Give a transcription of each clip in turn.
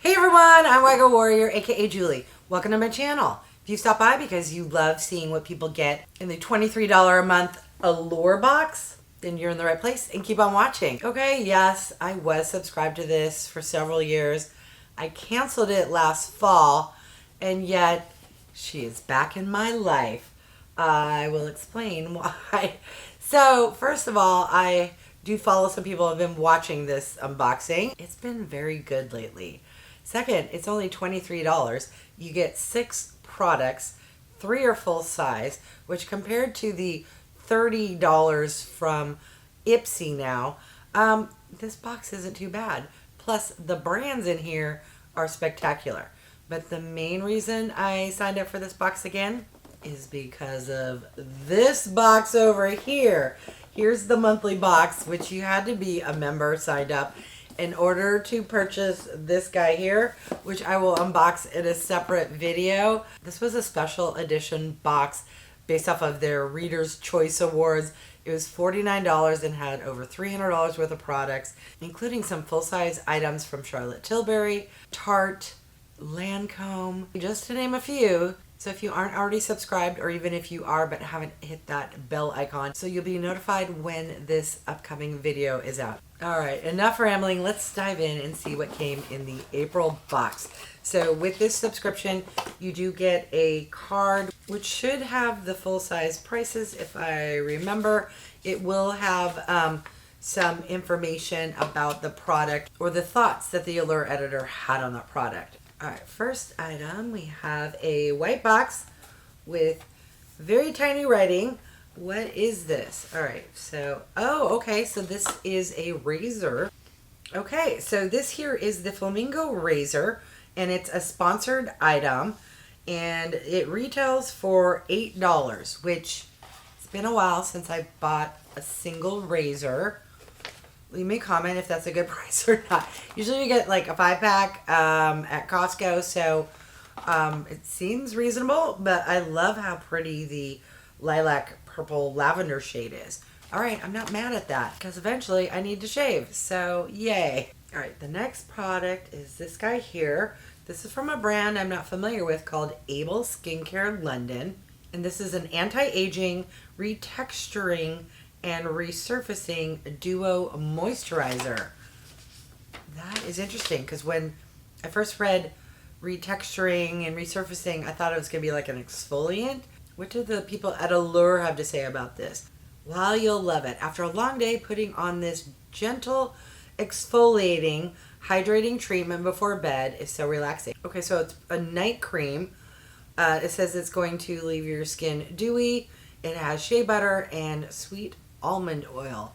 Hey everyone, I'm wygowarrior, aka Julie. Welcome to my channel. If you stop by because you love seeing what people get in the $23 a month Allure box, then you're in the right place and keep on watching. Okay, yes, I was subscribed to this for several years. I canceled it last fall, and yet she is back in my life. I will explain why. So, first of all, I do follow some people who have been watching this unboxing. It's been very good lately. Second, it's only $23. You get 6 products, 3 are full size, which compared to the $30 from Ipsy now, this box isn't too bad. Plus, the brands in here are spectacular. But the main reason I signed up for this box again is because of this box over here. Here's the monthly box, which you had to be a member signed up in order to purchase this guy here, which I will unbox in a separate video. This was a special edition box based off of their Reader's Choice Awards. It was $49 and had over $300 worth of products, including some full-size items from Charlotte Tilbury, Tarte, Lancome, just to name a few. So if you aren't already subscribed, or even if you are but haven't hit that bell icon, so you'll be notified when this upcoming video is out. Alright, enough rambling. Let's dive in and see what came in the April box. So with this subscription, you do get a card, which should have the full-size prices if I remember. It will have some information about the product or the thoughts that the Allure editor had on that product. Alright, first item, we have a white box with very tiny writing. What is this? Alright, so, oh, okay, so this is a razor. Okay, so this here is the Flamingo razor, and it's a sponsored item, and it retails for $8, which it's been a while since I bought a single razor. Leave me a comment if that's a good price or not. Usually you get like a 5-pack at Costco, so it seems reasonable, but I love how pretty the lilac purple lavender shade is. Alright, I'm not mad at that because eventually I need to shave, so yay. Alright, the next product is this guy here. This is from a brand I'm not familiar with called Able Skincare London, and this is an anti-aging, retexturing, and resurfacing duo moisturizer. That is interesting because when I first read retexturing and resurfacing, I thought it was going to be like an exfoliant. What do the people at Allure have to say about this? Well, you'll love it. After a long day, putting on this gentle exfoliating, hydrating treatment before bed is so relaxing. Okay, so it's a night cream. It says it's going to leave your skin dewy. It has shea butter and sweet almond oil.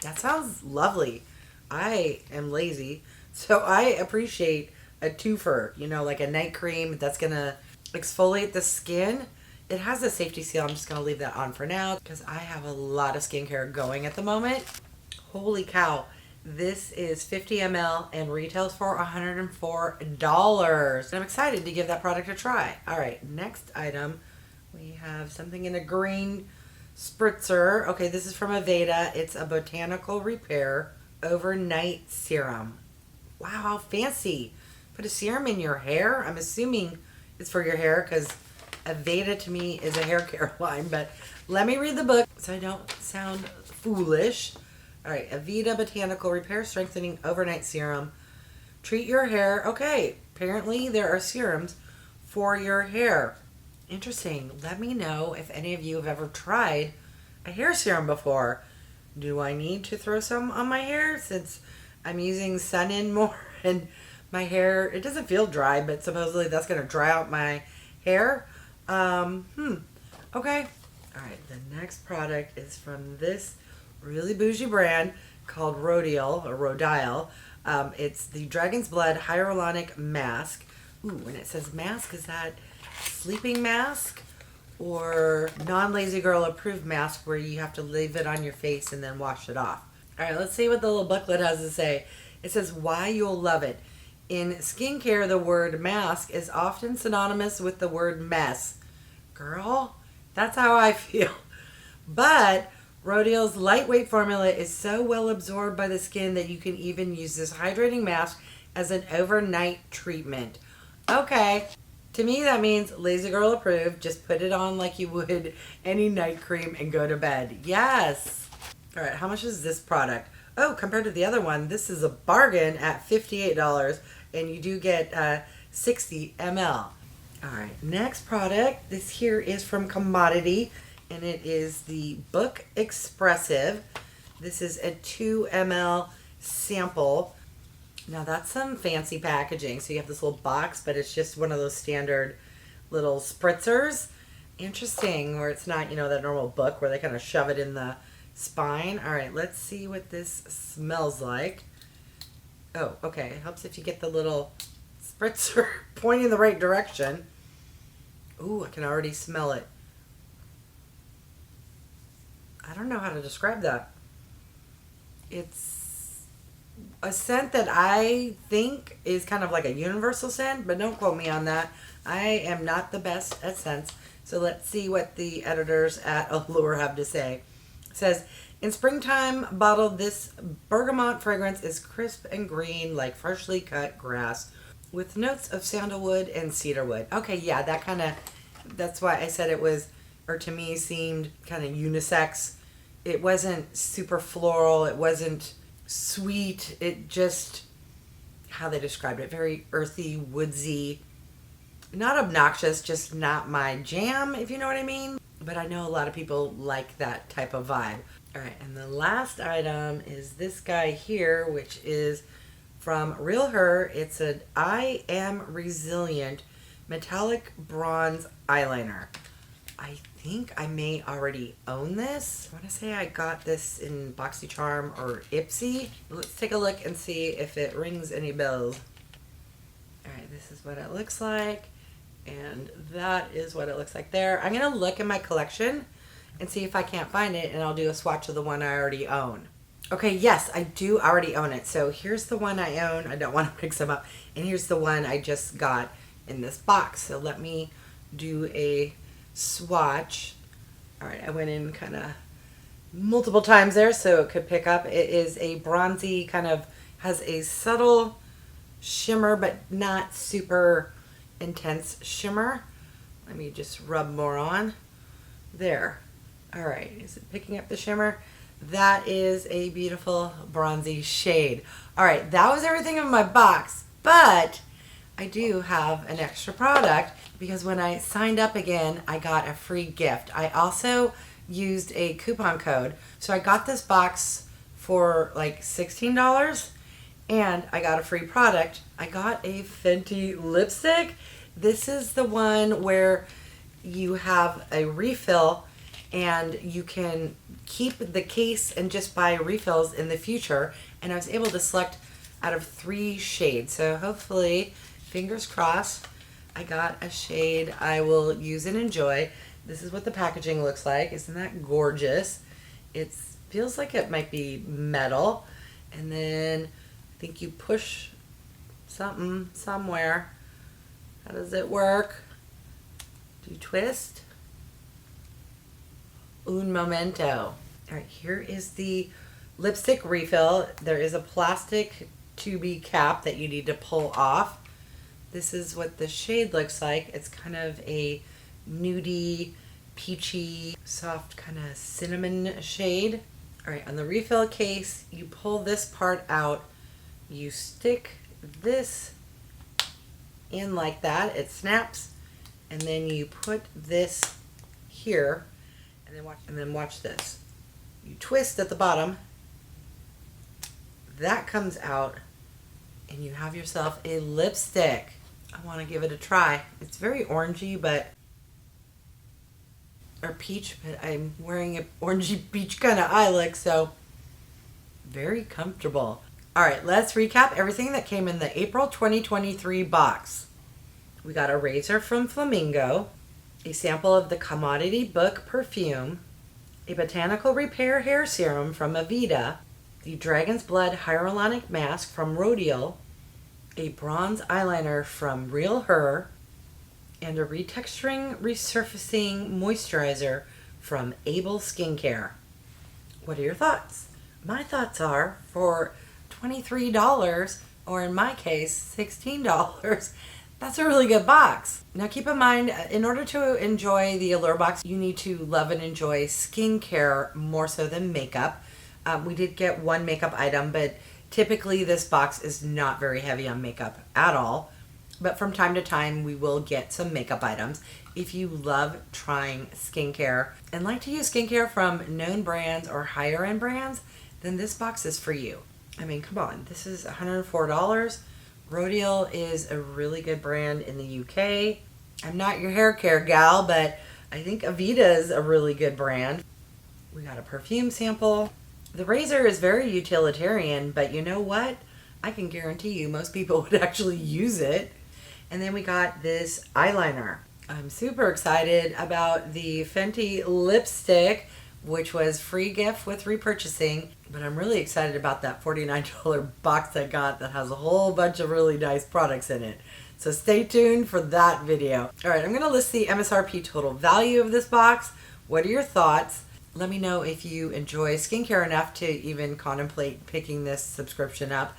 That sounds lovely. I am lazy, so I appreciate a twofer, you know, like a night cream that's gonna exfoliate the skin. It has a safety seal. I'm just gonna leave that on for now because I have a lot of skincare going at the moment. Holy cow, this is 50 ml and retails for $104. I'm excited to give that product a try. All right, next item, we have something in a green spritzer. Okay, this is from Aveda. It's a Botanical Repair Overnight Serum. Wow, how fancy. Put a serum in your hair. I'm assuming it's for your hair because Aveda to me is a hair care line, but let me read the book so I don't sound foolish. All right, Aveda Botanical Repair Strengthening Overnight Serum. Treat your hair. Okay, apparently there are serums for your hair. Interesting. Let me know if any of you have ever tried a hair serum before. Do I need to throw some on my hair since I'm using Sun-In more and my hair, it doesn't feel dry, but supposedly that's going to dry out my hair. Okay. All right, the next product is from this really bougie brand called Rhodial or Rhodial. It's the Dragon's Blood Hyaluronic Mask. Ooh, and it says mask, is that sleeping mask or non-lazy girl approved mask where you have to leave it on your face and then wash it off? All right, let's see what the little booklet has to say. It says why you'll love it. In skincare, the word mask is often synonymous with the word mess. Girl, that's how I feel. But Rhodial's lightweight formula is so well absorbed by the skin that you can even use this hydrating mask as an overnight treatment. Okay. To me, that means lazy girl approved. Just put it on like you would any night cream and go to bed. Yes. All right, how much is this product? Oh, compared to the other one, this is a bargain at $58, and you do get 60 ml. All right, next product. This here is from Commodity, and it is the Book Expressive. This is a 2 ml sample. Now that's some fancy packaging. So you have this little box, but it's just one of those standard little spritzers. Interesting, where it's not, that normal book where they kind of shove it in the spine. All right, let's see what this smells like. Oh, okay. It helps if you get the little spritzer pointing the right direction. Ooh, I can already smell it. I don't know how to describe that. It's a scent that I think is kind of like a universal scent, but don't quote me on that. I am not the best at scents. So let's see what the editors at Allure have to say. It says, in springtime bottled, this bergamot fragrance is crisp and green like freshly cut grass with notes of sandalwood and cedarwood. Okay, yeah, that's why I said it was, or to me seemed kind of unisex. It wasn't super floral. It wasn't sweet. It just, how they described it, very earthy, woodsy, not obnoxious, just not my jam, if you know what I mean. But I know a lot of people like that type of vibe. All right, and the last item is this guy here, which is from REALHER. It's an I Am Resilient metallic bronze eyeliner. I think I may already own this. I want to say I got this in BoxyCharm or Ipsy. Let's take a look and see if it rings any bells. All right, this is what it looks like. And that is what it looks like there. I'm going to look in my collection and see if I can't find it, and I'll do a swatch of the one I already own. Okay, yes, I do already own it. So here's the one I own. I don't want to mix them up. And here's the one I just got in this box. So let me do a swatch. All right, I went in kind of multiple times there so it could pick up. It is a bronzy, kind of has a subtle shimmer, but not super intense shimmer. Let me just rub more on. There. All right, is it picking up the shimmer? That is a beautiful bronzy shade. All right, that was everything in my box, but I do have an extra product because when I signed up again, I got a free gift. I also used a coupon code. So I got this box for like $16 and I got a free product. I got a Fenty lipstick. This is the one where you have a refill and you can keep the case and just buy refills in the future. And I was able to select out of 3 shades. So hopefully, fingers crossed, I got a shade I will use and enjoy. This is what the packaging looks like. Isn't that gorgeous? It feels like it might be metal. And then I think you push something somewhere. How does it work? Do you twist? Un momento. All right, here is the lipstick refill. There is a plastic tubey cap that you need to pull off. This is what the shade looks like. It's kind of a nudie, peachy, soft kind of cinnamon shade. All right, on the refill case, you pull this part out. You stick this in like that. It snaps. And then you put this here. And then watch this. You twist at the bottom. That comes out. And you have yourself a lipstick. I want to give it a try. It's very orangey, or peach, but I'm wearing an orangey peach kind of eye look, so very comfortable. All right, let's recap everything that came in the April 2023 box. We got a razor from Flamingo, a sample of the Commodity Book perfume, a Botanical Repair hair serum from Aveda, the Dragon's Blood Hyaluronic mask from Rhodial, a bronze eyeliner from REALHER, and a Retexturing Resurfacing Moisturizer from Able Skincare. What are your thoughts? My thoughts are, for $23 or in my case, $16. That's a really good box. Now keep in mind, in order to enjoy the Allure box, you need to love and enjoy skincare more so than makeup. We did get one makeup item, but typically this box is not very heavy on makeup at all. But from time to time, we will get some makeup items. If you love trying skincare and like to use skincare from known brands or higher end brands, then this box is for you. I mean, come on, this is $104. Rhodial is a really good brand in the UK. I'm not your hair care gal, but I think Aveda is a really good brand. We got a perfume sample. The razor is very utilitarian, but you know what? I can guarantee you most people would actually use it. And then we got this eyeliner. I'm super excited about the Fenty Lipstick, which was free gift with repurchasing. But I'm really excited about that $49 box I got that has a whole bunch of really nice products in it. So stay tuned for that video. All right, I'm going to list the MSRP total value of this box. What are your thoughts? Let me know if you enjoy skincare enough to even contemplate picking this subscription up.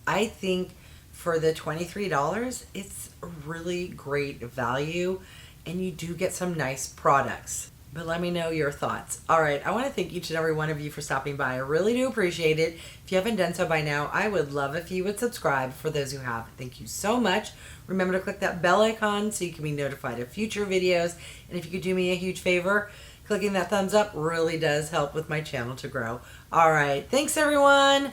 I think for the $23, it's a really great value, and you do get some nice products. But let me know your thoughts. All right, I want to thank each and every one of you for stopping by. I really do appreciate it. If you haven't done so by now, I would love if you would subscribe. For those who have, thank you so much. Remember to click that bell icon so you can be notified of future videos. And if you could do me a huge favor, clicking that thumbs up really does help with my channel to grow. All right, thanks everyone.